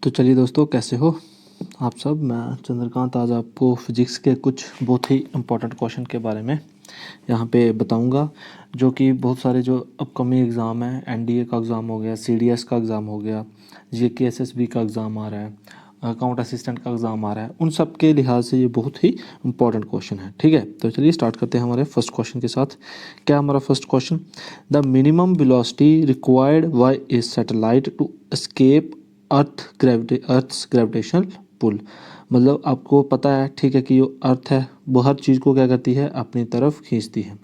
तो चलिए दोस्तों, कैसे हो आप सब। मैं चंद्रकांत आज आपको फिजिक्स के कुछ बहुत ही इम्पोर्टेंट क्वेश्चन के बारे में यहाँ पे बताऊँगा, जो कि बहुत सारे जो अपकमिंग एग्ज़ाम है, एनडीए का एग्ज़ाम हो गया, सीडीएस का एग्ज़ाम हो गया, जीके एसएसबी का एग्ज़ाम आ रहा है, अकाउंट असिस्टेंट का एग्ज़ाम आ रहा है, उन सब के लिहाज से ये बहुत ही इंपॉर्टेंट क्वेश्चन है। ठीक है, तो चलिए स्टार्ट करते हैं हमारे फर्स्ट क्वेश्चन के साथ। क्या हमारा first question, the minimum velocity required by a satellite to escape earth's gravitational pull. मतलब आपको पता है, ठीक है, कि जो अर्थ है वो हर चीज़ को क्या करती है, अपनी तरफ खींचती है।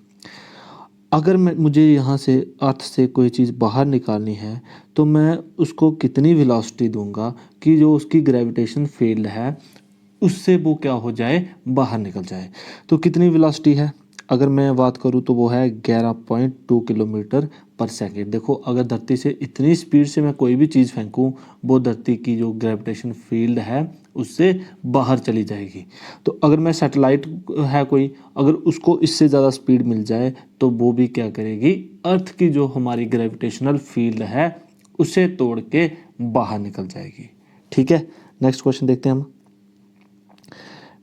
अगर मुझे यहाँ से अर्थ से कोई चीज़ बाहर निकालनी है तो मैं उसको कितनी वेलोसिटी दूंगा कि जो उसकी ग्रेविटेशन फील्ड है उससे वो क्या हो जाए, बाहर निकल जाए। तो कितनी वेलोसिटी है, अगर मैं बात करूँ तो वो है 11.2 किलोमीटर पर सेकेंड। देखो, अगर धरती से इतनी स्पीड से मैं कोई भी चीज़ फेंकूँ, वो धरती की जो ग्रेविटेशन फील्ड है उससे बाहर चली जाएगी। तो अगर मैं सैटेलाइट है कोई, अगर उसको इससे ज़्यादा स्पीड मिल जाए तो वो भी क्या करेगी, अर्थ की जो हमारी ग्रेविटेशनल फील्ड है उसे तोड़ के बाहर निकल जाएगी। ठीक है, नेक्स्ट क्वेश्चन देखते हैं हम।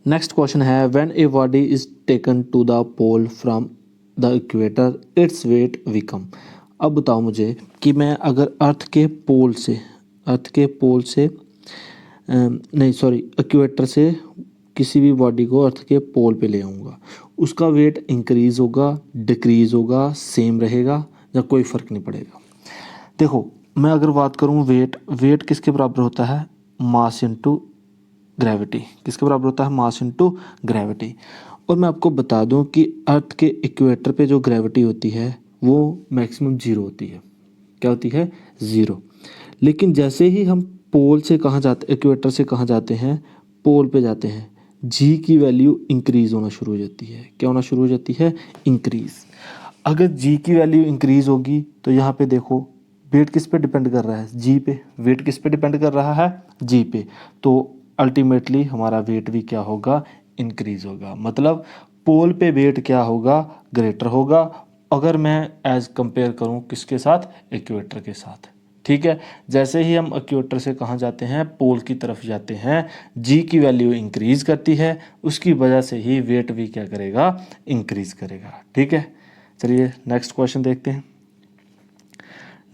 नेक्स्ट क्वेश्चन है, when a body is taken to the pole from the equator its weight become. अब बताओ मुझे कि मैं अगर अर्थ के पोल से नहीं सॉरी इक्वेटर से किसी भी बॉडी को अर्थ के पोल पे ले आऊँगा, उसका वेट इंक्रीज़ होगा, डिक्रीज़ होगा, सेम रहेगा, या कोई फ़र्क नहीं पड़ेगा। देखो, मैं अगर बात करूँ वेट किसके बराबर होता है, मास इनटू ग्रेविटी। किसके बराबर होता है, मास इनटू ग्रेविटी। और मैं आपको बता दूं कि अर्थ के इक्वेटर पे जो ग्रेविटी होती है वो मैक्सिमम ज़ीरो होती है। क्या होती है, ज़ीरो। लेकिन जैसे ही हम पोल से कहाँ जाते, इक्वेटर से कहाँ जाते हैं, पोल पे जाते हैं, जी की वैल्यू इंक्रीज़ होना शुरू हो जाती है। क्या होना शुरू हो जाती है, इंक्रीज़। अगर जी की वैल्यू इंक्रीज़ होगी तो यहाँ पे देखो, वेट किस पे डिपेंड कर रहा है, जी पे। वेट किस पे डिपेंड कर रहा है, जी पे। तो अल्टीमेटली हमारा वेट भी क्या होगा, इंक्रीज़ होगा। मतलब पोल पे वेट क्या होगा, ग्रेटर होगा, अगर मैं एज कंपेयर करूँ किसके साथ, इक्वेटर के साथ। ठीक है, जैसे ही हम इक्वेटर से कहाँ जाते हैं, पोल की तरफ जाते हैं, जी की वैल्यू इंक्रीज़ करती है, उसकी वजह से ही वेट भी क्या करेगा, इंक्रीज़ करेगा। ठीक है, चलिए नेक्स्ट क्वेश्चन देखते हैं।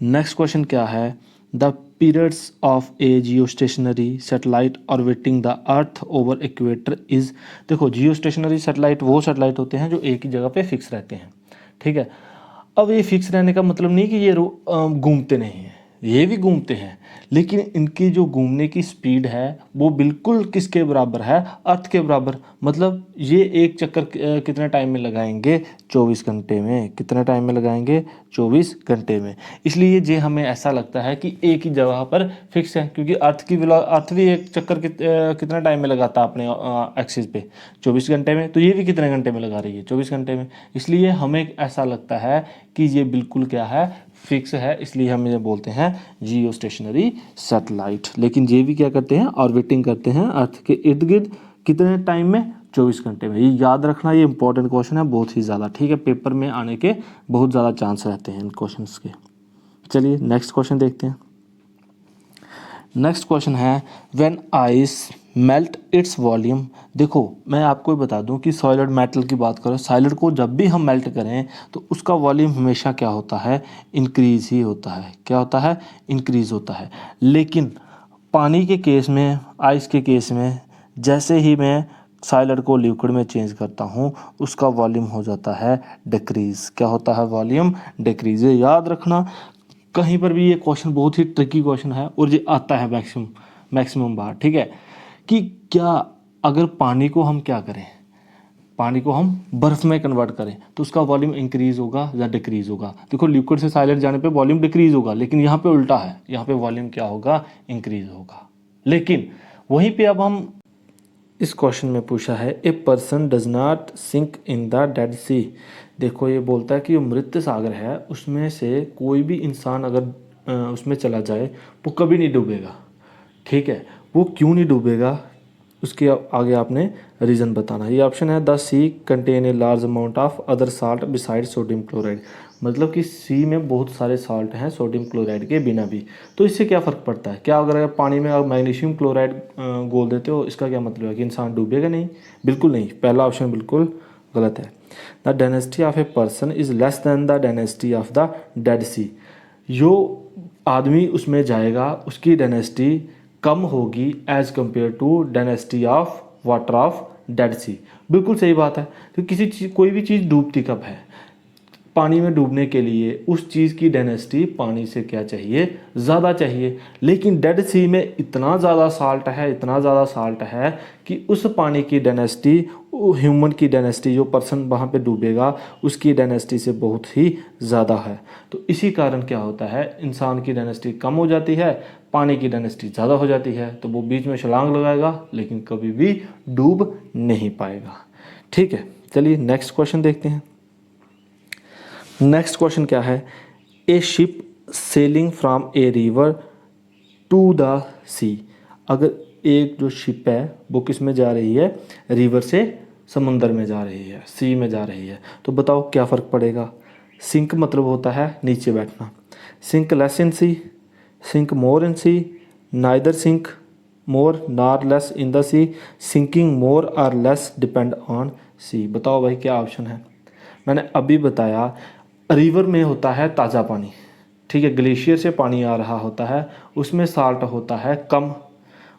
नेक्स्ट क्वेश्चन क्या है, the periods of A Jio stationery satellite orbiting the earth over equator is. देखो, जियो स्टेशनरी सैटेलाइट वो सैटेलाइट होते हैं जो एक ही जगह पे फिक्स रहते हैं। ठीक है, अब ये फिक्स रहने का मतलब नहीं कि ये घूमते नहीं हैं, ये भी घूमते हैं, लेकिन इनकी जो घूमने की स्पीड है वो बिल्कुल किसके बराबर है, अर्थ के बराबर। मतलब ये एक चक्कर कितने टाइम में लगाएंगे, 24 घंटे में। कितने टाइम में लगाएंगे, 24 घंटे में। इसलिए ये हमें ऐसा लगता है कि एक ही जगह पर फिक्स है, क्योंकि अर्थ भी एक चक्कर कितने टाइम में लगाता है अपने एक्सिस पे, 24 घंटे में। तो ये भी कितने घंटे में लगा रही है, 24 घंटे में। इसलिए हमें ऐसा लगता है कि ये बिल्कुल क्या है, फिक्स है, इसलिए हम ये बोलते हैं जियो स्टेशनरी सैटेलाइट। लेकिन ये भी क्या करते हैं, ऑर्बिटिंग करते हैं अर्थ के इर्द गिर्द, कितने टाइम में, 24 घंटे में। ये याद रखना, ये इंपॉर्टेंट क्वेश्चन है बहुत ही ज़्यादा। ठीक है, पेपर में आने के बहुत ज़्यादा चांस रहते हैं इन क्वेश्चंस के। चलिए नेक्स्ट क्वेश्चन देखते हैं। नेक्स्ट क्वेश्चन है, when ice melt its volume. देखो, मैं आपको बता दूं कि सॉलिड मेटल की बात करें, सॉलिड को जब भी हम मेल्ट करें तो उसका वॉल्यूम हमेशा क्या होता है, इंक्रीज ही होता है। क्या होता है, इंक्रीज होता है। लेकिन पानी के केस में, आइस के केस में, जैसे ही मैं सॉलिड को लिक्विड में चेंज करता हूँ उसका वॉल्यूम हो जाता है डिक्रीज। क्या होता है, वॉल्यूम डिक्रीज। याद रखना, कहीं पर भी ये क्वेश्चन बहुत ही ट्रिकी क्वेश्चन है और ये आता है मैक्सिमम बार। ठीक है, कि क्या अगर पानी को हम क्या करें, पानी को हम बर्फ़ में कन्वर्ट करें तो उसका वॉल्यूम इंक्रीज होगा या डिक्रीज होगा। देखो, लिक्विड से सॉलिड जाने पे वॉल्यूम डिक्रीज होगा, लेकिन यहाँ पे उल्टा है, यहाँ पे वॉल्यूम क्या होगा, इंक्रीज होगा। लेकिन वहीं पे अब हम इस क्वेश्चन में पूछा है, a person does not sink in the dead sea. देखो, ये बोलता है कि जो मृत सागर है उसमें से कोई भी इंसान अगर उसमें चला जाए वो कभी नहीं डूबेगा। ठीक है, वो क्यों नहीं डूबेगा, उसके आगे आपने रीज़न बताना है। ये ऑप्शन है, the sea contain a large amount of other salt beside sodium chloride. मतलब कि सी में बहुत सारे साल्ट हैं सोडियम क्लोराइड के बिना भी। तो इससे क्या फ़र्क पड़ता है? क्या अगर पानी में आप मैग्नीशियम क्लोराइड घोल देते हो, इसका क्या मतलब है कि इंसान डूबेगा नहीं? बिल्कुल नहीं, पहला ऑप्शन बिल्कुल गलत है। The density of a person is less than the density of the dead sea. जो आदमी उसमें जाएगा उसकी डेंसिटी कम होगी as compare to density of water of dead sea. बिल्कुल सही बात है। तो किसी चीज़, कोई भी चीज़ डूबती कब है? पानी में डूबने के लिए उस चीज़ की डेंसिटी पानी से क्या चाहिए? ज़्यादा चाहिए। लेकिन डेड सी में इतना ज़्यादा साल्ट है, इतना ज़्यादा साल्ट है कि उस पानी की डेंसिटी, ह्यूमन की डेंसिटी, जो पर्सन वहाँ पे डूबेगा उसकी डेंसिटी से बहुत ही ज़्यादा है। तो इसी कारण क्या होता है, इंसान की डेंसिटी कम हो जाती है, पानी की डेंसिटी ज़्यादा हो जाती है, तो वो बीच में छलांग लगाएगा लेकिन कभी भी डूब नहीं पाएगा। ठीक है, चलिए नेक्स्ट क्वेश्चन देखते हैं। नेक्स्ट क्वेश्चन क्या है? A ship sailing from a river to the sea. अगर एक जो शिप है वो किस में जा रही है? रिवर से समुंदर में जा रही है, सी में जा रही है। तो बताओ क्या फ़र्क पड़ेगा? सिंक मतलब होता है नीचे बैठना। Sink less in sea, sink more in sea, neither sink more nor less in the sea, sinking more or less depend on सी। बताओ भाई क्या ऑप्शन है? मैंने अभी बताया, रिवर में होता है ताज़ा पानी, ठीक है, ग्लेशियर से पानी आ रहा होता है, उसमें साल्ट होता है कम,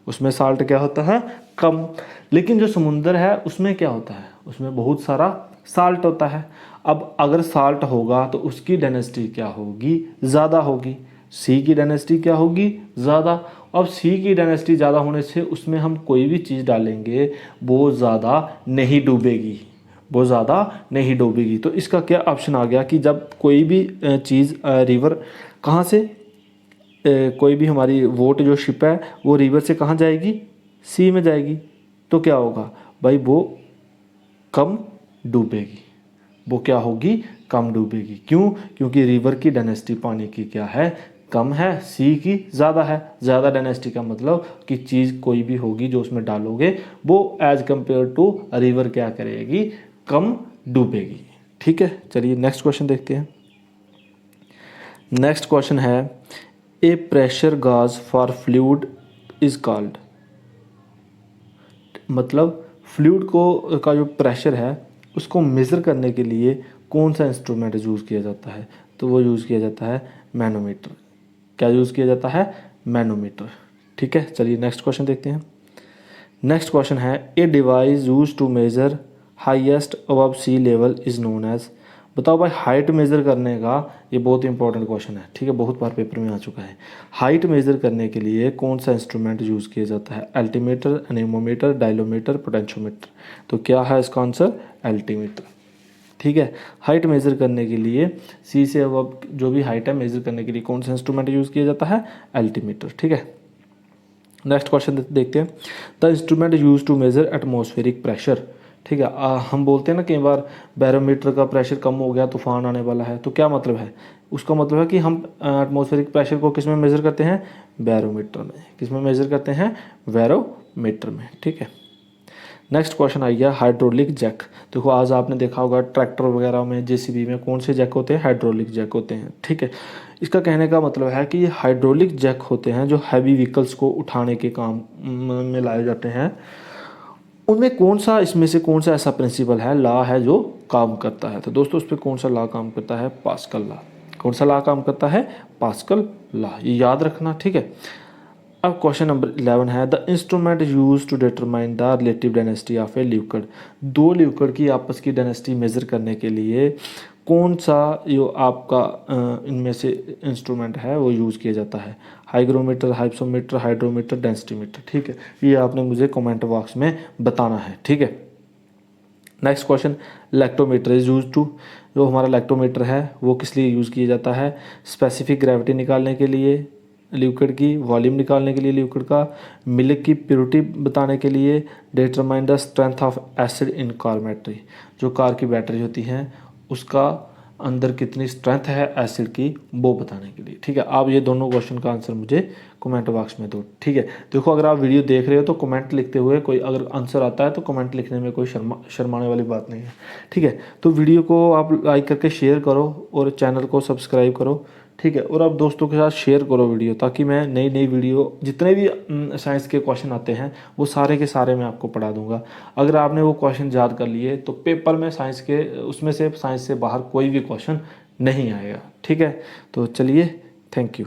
उसमें साल्ट क्या होता है? कम। लेकिन जो समुंदर है उसमें क्या होता है? उसमें बहुत सारा साल्ट होता है। अब अगर साल्ट होगा तो उसकी डेंसिटी क्या होगी? ज़्यादा होगी। सी की डेंसिटी क्या होगी? ज़्यादा। अब सी की डेंसिटी ज़्यादा होने से उसमें हम कोई भी चीज़ डालेंगे वो ज़्यादा नहीं डूबेगी, वो ज़्यादा नहीं डूबेगी। तो इसका क्या ऑप्शन आ गया कि जब कोई भी चीज़ रिवर कहाँ से, कोई भी हमारी वोट जो शिप है वो रिवर से कहाँ जाएगी? सी में जाएगी। तो क्या होगा भाई? वो कम डूबेगी। वो क्या होगी? कम डूबेगी। क्यों? क्योंकि रिवर की डेंसिटी पानी की क्या है? कम है, सी की ज़्यादा है। ज़्यादा डेंसिटी का मतलब कि चीज़ कोई भी होगी जो उसमें डालोगे वो एज़ कम्पेयर टू रिवर क्या करेगी? कम डूबेगी। ठीक है, चलिए नेक्स्ट क्वेश्चन देखते हैं। नेक्स्ट क्वेश्चन है, ए प्रेशर गाज फॉर फ्लूइड इज कॉल्ड। मतलब फ्लूइड को का जो प्रेशर है उसको मेज़र करने के लिए कौन सा इंस्ट्रूमेंट यूज़ किया जाता है? तो वो यूज़ किया जाता है मैनोमीटर। क्या यूज़ किया जाता है? मैनोमीटर। ठीक है, चलिए नेक्स्ट क्वेश्चन देखते हैं। नेक्स्ट क्वेश्चन है, a device use to measure highest above sea level is known as. बताओ भाई, हाइट मेज़र करने का, ये बहुत इंपॉर्टेंट क्वेश्चन है, ठीक है, बहुत बार पेपर में आ चुका है। हाइट मेज़र करने के लिए कौन सा इंस्ट्रूमेंट यूज़ किया जाता है? Altimeter, anemometer, dilatometer, potentiometer. तो क्या है इसका आंसर? अल्टीमीटर। ठीक है, हाइट मेज़र करने के लिए सी से अब जो भी हाइट है मेज़र करने के लिए कौन सा इंस्ट्रूमेंट यूज़ किया जाता है? अल्टीमीटर। ठीक है, नेक्स्ट क्वेश्चन देखते हैं। The instrument use to measure atmospheric pressure. ठीक है, हम बोलते हैं ना कई बार बैरोमीटर का प्रेशर कम हो गया, तूफान आने वाला है। तो क्या मतलब है? उसका मतलब है कि हम एटमॉस्फेरिक प्रेशर को किस में मेज़र करते हैं? बैरोमीटर में। किस में मेज़र करते हैं? बैरोमीटर में। ठीक है, नेक्स्ट क्वेश्चन आ गया, हाइड्रोलिक जैक। देखो आज आपने देखा होगा ट्रैक्टर वगैरह में, जेसीबी में कौन से जैक होते हैं? हाइड्रोलिक जैक होते हैं। ठीक है, इसका कहने का मतलब है कि ये हाइड्रोलिक जैक होते हैं जो हैवी व्हीकल्स को उठाने के काम में लाए जाते हैं। उनमें कौन सा, इसमें से कौन सा ऐसा प्रिंसिपल है, लॉ है जो काम करता है? तो दोस्तों उस पर कौन सा लॉ काम करता है? Pascal law. कौन सा लॉ काम करता है? Pascal law. ये याद रखना। ठीक है, अब क्वेश्चन नंबर 11 है, the instrument use to determine the relative density of a liquid. दो लिक्विड की आपस की डेंसिटी मेज़र करने के लिए कौन सा जो आपका इनमें से इंस्ट्रूमेंट है वो यूज़ किया जाता है? Hygrometer, hypsometer, hydrometer, density meter. ठीक है, ये आपने मुझे कमेंट बॉक्स में बताना है। ठीक है, next question, lactometer is use to. जो हमारा लैक्टोमीटर है वो किस लिए यूज़ किया जाता है? स्पेसिफिक ग्रेविटी निकालने के लिए लिक्विड की, वॉल्यूम निकालने के लिए लिक्विड का, मिल्क की प्योरिटी बताने के लिए, determine the strength of acid in car battery. जो कार की बैटरी होती हैं उसका अंदर कितनी स्ट्रेंथ है एसिड की वो बताने के लिए। ठीक है, आप ये दोनों क्वेश्चन का आंसर मुझे कमेंट बॉक्स में दो। ठीक है, देखो अगर आप वीडियो देख रहे हो तो कमेंट लिखते हुए कोई अगर आंसर आता है तो कमेंट लिखने में कोई शर्माने वाली बात नहीं है। ठीक है, तो वीडियो को आप लाइक करके शेयर करो और चैनल को सब्सक्राइब करो। ठीक है, और आप दोस्तों के साथ शेयर करो वीडियो, ताकि मैं नई नई वीडियो जितने भी साइंस के क्वेश्चन आते हैं वो सारे के सारे मैं आपको पढ़ा दूंगा। अगर आपने वो क्वेश्चन याद कर लिए तो पेपर में साइंस के उसमें से साइंस से बाहर कोई भी क्वेश्चन नहीं आएगा। ठीक है, तो चलिए, थैंक यू।